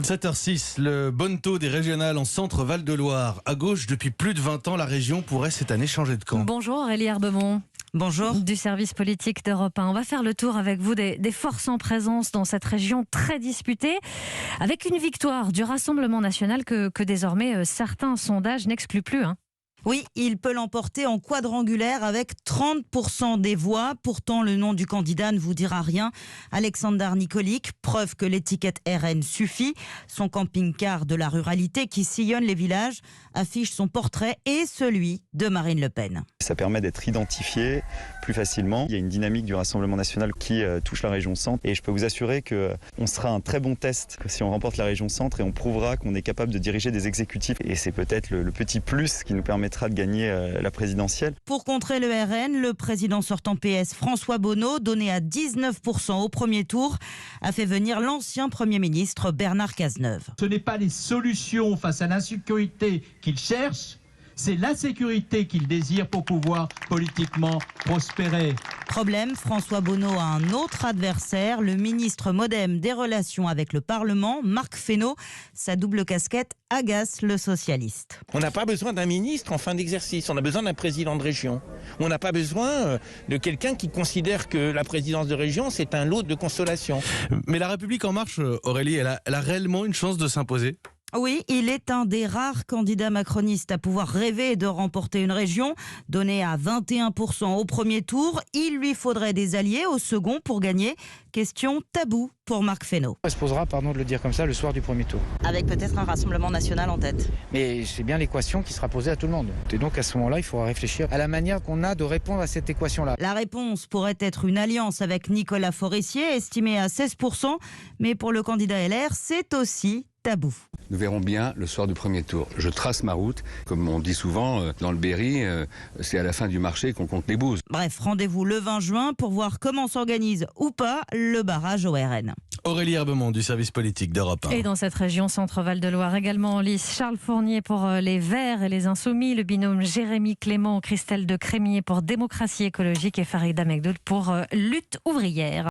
7h06, le Bonneto des régionales en centre Val-de-Loire. À gauche, depuis plus de 20 ans, la région pourrait cette année changer de camp. Bonjour Aurélie Herbemont. Bonjour. Du service politique d'Europe 1. On va faire le tour avec vous des forces en présence dans cette région très disputée, avec une victoire du Rassemblement national que désormais certains sondages n'excluent plus. Oui, il peut l'emporter en quadrangulaire avec 30% des voix. Pourtant, le nom du candidat ne vous dira rien. Alexander Nikolic, preuve que l'étiquette RN suffit. Son camping-car de la ruralité qui sillonne les villages affiche son portrait et celui de Marine Le Pen. Ça permet d'être identifié plus facilement. Il y a une dynamique du Rassemblement national qui touche la région centre. Et je peux vous assurer qu'on sera un très bon test si on remporte la région centre et on prouvera qu'on est capable de diriger des exécutifs. Et c'est peut-être le petit plus qui nous permettra de gagner la présidentielle. Pour contrer le RN, le président sortant PS François Bonneau, donné à 19% au premier tour, a fait venir l'ancien Premier ministre Bernard Cazeneuve. Ce n'est pas les solutions face à l'insécurité qu'il cherche, c'est la sécurité qu'il désire pour pouvoir politiquement prospérer. Problème, François Bonneau a un autre adversaire, le ministre MoDem des Relations avec le Parlement, Marc Fesneau. Sa double casquette agace le socialiste. On n'a pas besoin d'un ministre en fin d'exercice, on a besoin d'un président de région. On n'a pas besoin de quelqu'un qui considère que la présidence de région, c'est un lot de consolation. Mais la République en marche, Aurélie, elle a réellement une chance de s'imposer ? Oui, il est un des rares candidats macronistes à pouvoir rêver de remporter une région. Donné à 21% au premier tour, il lui faudrait des alliés au second pour gagner. Question taboue pour Marc Fesneau. Elle se posera, pardon de le dire comme ça, le soir du premier tour. Avec peut-être un Rassemblement national en tête. Mais c'est bien l'équation qui sera posée à tout le monde. Et donc à ce moment-là, il faudra réfléchir à la manière qu'on a de répondre à cette équation-là. La réponse pourrait être une alliance avec Nicolas Forissier, estimé à 16%. Mais pour le candidat LR, c'est aussi tabou. Nous verrons bien le soir du premier tour. Je trace ma route. Comme on dit souvent, dans le Berry, c'est à la fin du marché qu'on compte les bouses. Bref, rendez-vous le 20 juin pour voir comment s'organise ou pas le barrage au RN. Aurélie Herbemont du service politique d'Europe 1. Et dans cette région centre-Val de Loire également en lice, Charles Fournier pour les Verts et les Insoumis, le binôme Jérémy Clément, Christelle de Crémier pour Démocratie écologique et Farida Mekdoud pour Lutte ouvrière.